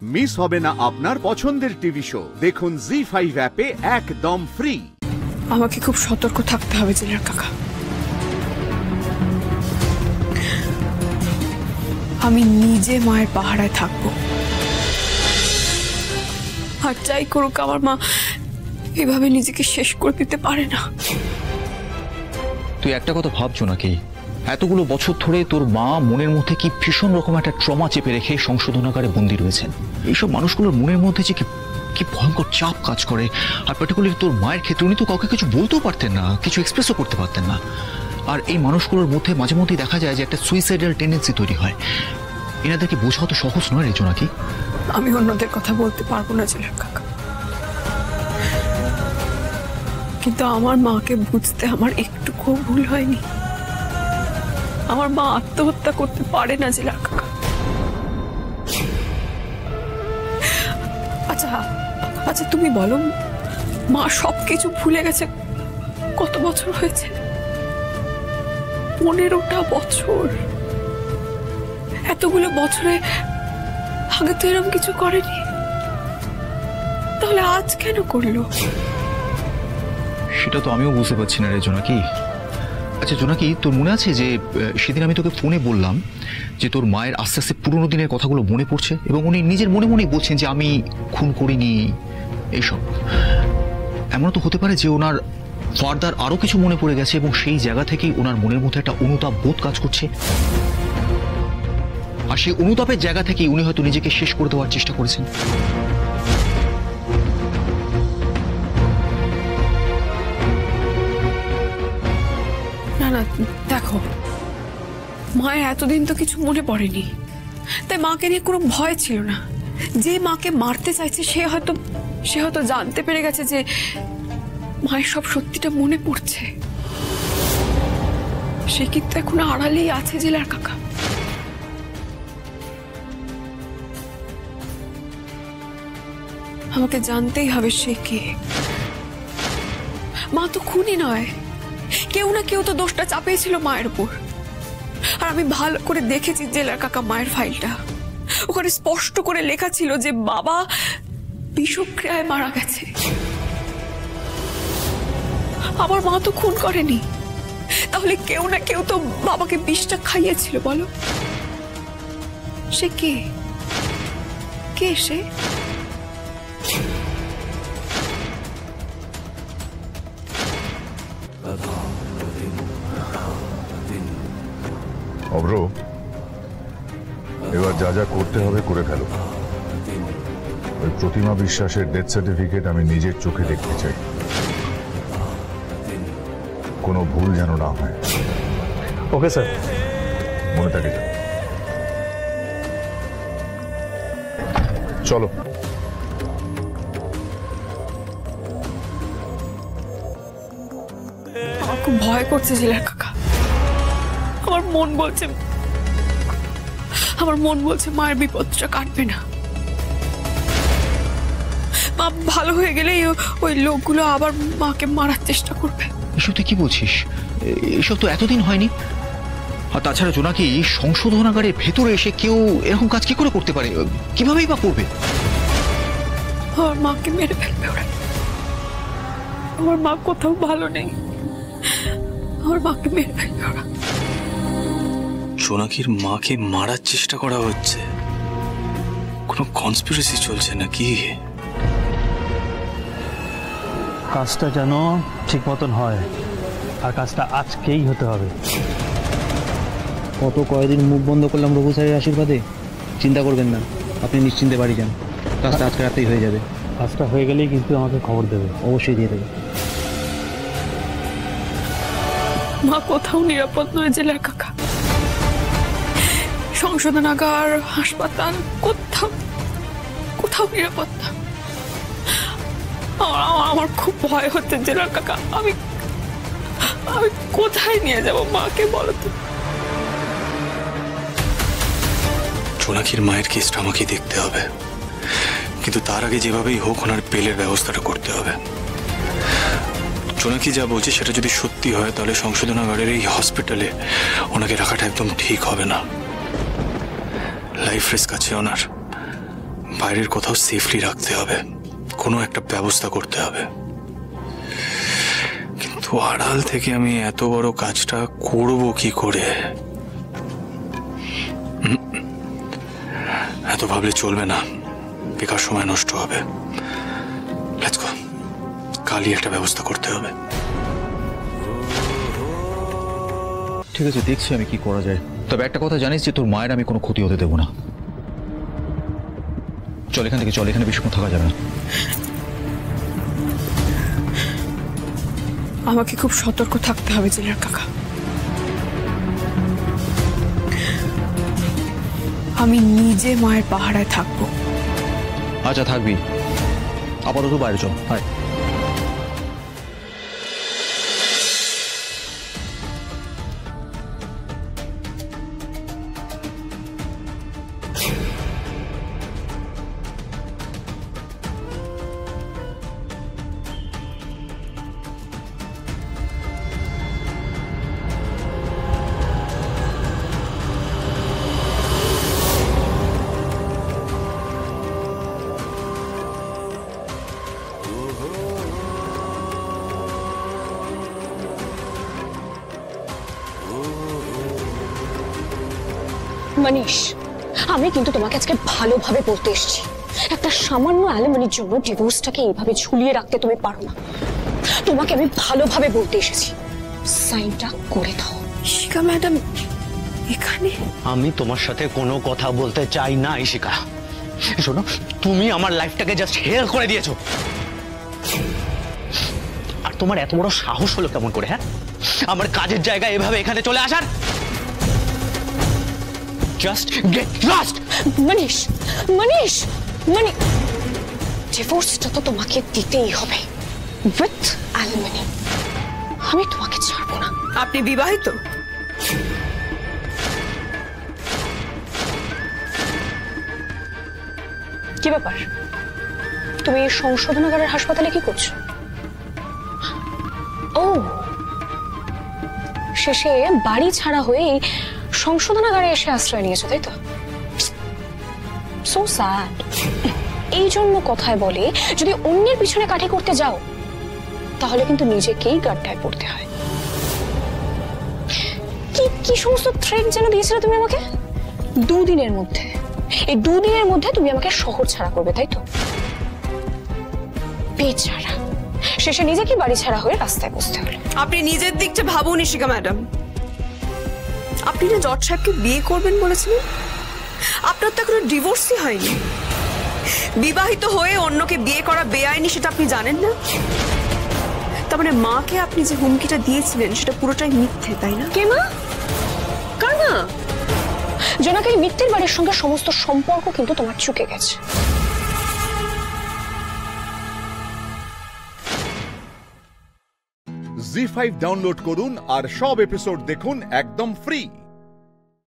Miss হবে না আপনার পছন্দের টিভি শো। দেখুন জি5 অ্যাপে একদম ফ্রি। আমাকে খুব সতর্ক থাকতে হবে জেলার কাকা। আমি নিজে মায়ের পাহারায় থাকবো, আর যাই করুক আমার মা এভাবে নিজেকে শেষ করে দিতে পারে না। তুই একটা কথা ভাবছো নাকি, এতগুলো বছর ধরে তোর মা মনের মধ্যে কি ভীষণ রকম একটা ট্রমা চেপে রেখে সংশোধনাগারে বন্দী রয়েছেন। এইসব মানুষগুলোর মনের মধ্যে যে কি ভয়ঙ্কর চাপ কাজ করে। আর পার্টিকুলারলি তোর মায়ের ক্ষেত্রে উনি তো কাউকে কিছু বলতেও পারতেন না, কিছু এক্সপ্রেসও করতে পারতেন না। আর এই মানুষগুলোর মধ্যে মাঝে মধ্যেই দেখা যায় যে একটা সুইসাইডাল টেন্ডেন্সি তৈরি হয়। এনাদেরকে বোঝাও তো সহজ নয় রেজো নাকি। আমি অন্যদের কথা বলতে পারবো না জেলার কাকা, কিন্তু আমার মাকে বুঝতে আমার একটুকু ভুল হয়নি। আমার মা আত্মহত্যা করতে পারে না জেলার কাকা। আচ্ছা আচ্ছা তুমি বলো, মা সবকিছু ভুলে গেছে কত বছর হয়েছে? 15টা বছর। এতগুলো বছরে আগে তো এরকম কিছু করেনি, তাহলে আজ কেন করলো? সেটা তো আমিও বুঝতে পারছি না রে জোনাকি। আচ্ছা জোনাকি, তোর মনে আছে যে সেদিন আমি তোকে ফোনে বললাম যে তোর মায়ের আস্তে আস্তে পুরোনো দিনের কথাগুলো মনে পড়ছে এবং উনি নিজের মনে মনেই বলছেন যে আমি খুন করিনি এইসব। এমন তো হতে পারে যে ওনার ফার্দার আরো কিছু মনে পড়ে গেছে এবং সেই জায়গা থেকেই ওনার মনের মধ্যে একটা অনুতাপ বোধ কাজ করছে। আর সেই অনুতাপের জায়গা থেকেই উনি হয়তো নিজেকে শেষ করে দেওয়ার চেষ্টা করেছেন। না না দেখো, মায়ের এতদিন তো কিছু মনে পড়েনি, তাই মাকে নিয়ে কোনো ভয় ছিল না। যে মাকে মারতে চাইছে সে হয়তো জানতে পেরে গেছে যে মায়ের সব সত্যিটা মনে পড়ছে। সে কিন্তু এখন আড়ালেই আছে জেলার কাকা। আমাকে জানতেই হবে সে কে। মা তো খুনি নয়, কেউ না কেউ তো দোষটা চাপিয়েছিল মায়ের উপর। আর আমি ভালো করে দেখেছি জেলার কাকা মায়ের ফাইলটা, ওখানে স্পষ্ট করে লেখা ছিল যে বাবা বিষক্রিয়ায় মারা গেছে। আমার মা তো খুন করেনি, তাহলে কেউ না কেউ তো বাবাকে বিষটা খাইয়েছিল। বলো সে কে? কে সে? অব্র, এবার যা যা করতে হবে করে ফেল। ওই প্রতিমা বিশ্বাসের ডেথ সার্টিফিকেট আমি নিজের চোখে দেখতে চাই, কোনো ভুল যেন না হয়। Okay sir. মনে থাকে। চলো। আমার খুব ভয় করছে জেলার কাকা। আমার মন বলছে মায়ের বিপদটা কাটবে না। মা ভালো হয়ে গেলেই ওই লোকগুলো আবার মাকে মারার চেষ্টা করবে। এসব তুই কি বলছিস? এসব তো এতদিন হয়নি। আর তাছাড়া জোনাকি, সংশোধনাগারের ভেতরে এসে কেউ এরকম কাজ কি করে করতে পারে? কিভাবেই বা করবে? আমার মাকে মেরে ফেলবে ওরা। আমার মা কোথাও ভালো নেই, আমার মাকে মেরে ফেলবে ওরা। জোনাকির মাকে মারার চেষ্টা করা হচ্ছে? কোনো কনস্পিরেসি চলছে নাকি? কাজটা যেন ঠিক মতন হয়, আর কাজটা আজকেই হতে হবে। কত কয়েকদিন মুখ বন্ধ করলাম রঘু স্যারের আশীর্বাদে। চিন্তা করবেন না, আপনি নিশ্চিন্তে বাড়ি যান। কাজটা আজকে রাতেই হয়ে যাবে। কাজটা হয়ে গেলেই কিন্তু আমাকে খবর দেবে। অবশ্যই দিয়ে দেবে। মা কোথাও নিরাপদ নয় জেলার কাকা। সংশোধনাগার, হাসপাতাল, কোথাও নিরাপদ না। আমার খুব ভয় হচ্ছে জেলার কাকা। আমি কোথায় নিয়ে যাব মাকে, বলো তো? জোনাকির মায়ের কেসটা আমাকে দেখতে হবে, কিন্তু তার আগে যেভাবেই হোক ওনার বেলের ব্যবস্থাটা করতে হবে। জোনাকি যা বলছে সেটা যদি সত্যি হয়, তাহলে সংশোধনাগারের এই হসপিটালে ওনাকে রাখাটা একদম ঠিক হবে না। লাইফ রিস্ক আছে ওনার, বাইরের কোথাও সেফলি রাখতে হবে, কোনো একটা ব্যবস্থা করতে হবে। কিন্তু আড়াল থেকে আমি এত বড় কাজটা করব কি করে? এত ভাবলে চলবে না, বেকার সময় নষ্ট হবে। লেটস গো, কালই একটা ব্যবস্থা করতে হবে। ঠিক আছে, দেখছি আমি কি করা যায়। তবে একটা কথা জানিস যে তোর মায়ের আমি কোনো ক্ষতি হতে দেবো না। চল এখান থেকে, চল, এখানে বেশিক্ষণ থাকা যাবে না। আমাকে খুব সতর্ক থাকতে হবে জেলার কাকা। আমি নিজে মায়ের পাহারায় থাকবো। আচ্ছা থাকবি, আপাতত বাইরে চল। হাই। মনীষ, আমি কিন্তু তোমাকে আজকে ভালোভাবে বলতে এসেছি, একটা সামান্য অ্যালিমনির জন্য ডিভোর্সটাকে এইভাবে ঝুলিয়ে রাখতে তুমি পারো না। তোমাকে আমি ভালোভাবে বলতে এসেছি, সাইনটা করে দাও। ইশিকা ম্যাডাম এখানে? আমি তোমার সাথে কোনো কথা বলতে চাই না ইশিকা। শোনো, তুমি আমার লাইফটাকে জাস্ট হেল করে দিয়েছো। আর তোমার এত বড় সাহস হলো কেমন করে, হ্যাঁ, আমার কাজের জায়গায় এভাবে এখানে চলে আসার? Just get lost. Manish, Manish, ডিভোর্সটা তো তোমাকে দিতেই হবে উইথ অ্যালিমনি। আমি তোমাকে ছাড়বো না। আপনি বিবাহিত? কি ব্যাপার, তুমি সংশোধনাগারের হাসপাতালে কি করছো? ও, শেষে বাড়ি ছাড়া হয়ে সংশোধনাগারে এসে আশ্রয় নিয়েছো, তাই তো? So sad. এই জন্য কথায় বলে, যদি অন্যের পিছনে কাঠি করতে যাও তাহলে কিন্তু নিজেকেই গাড্ডায় পড়তে হয়। কি সমস্ত থ্রেট যেন দিয়েছিলে তুমি আমাকে? 2 দিনের মধ্যে, এই 2 দিনের মধ্যে তুমি আমাকে শহর ছাড়া করবে, তাই তো? বেচারা, শেষে নিজেকে বাড়ি ছাড়া হয়ে রাস্তায় বসতে হলো। আপনি নিজের দিকটা ভাবুন ইশিকা ম্যাডাম। আপনি না জজ সাহেবকে বিয়ে করবেন বলেছিলেন, আপনার তো এখনো ডিভোর্সই হয়নি। বিবাহিত হয়ে অন্যকে বিয়ে করা বেআইনি, সেটা আপনি জানেন না? তার মানে মাকে আপনি যে হুমকিটা দিয়েছিলেন সেটা পুরোটাই মিথ্যে, তাই না? কে মা? কার মা? জোনাকের মিথ্যের বাড়ির সঙ্গে সমস্ত সম্পর্ক কিন্তু তোমার চুকে গেছে। জি5 ডাউনলোড করুন আর সব এপিসোড দেখুন একদম ফ্রি।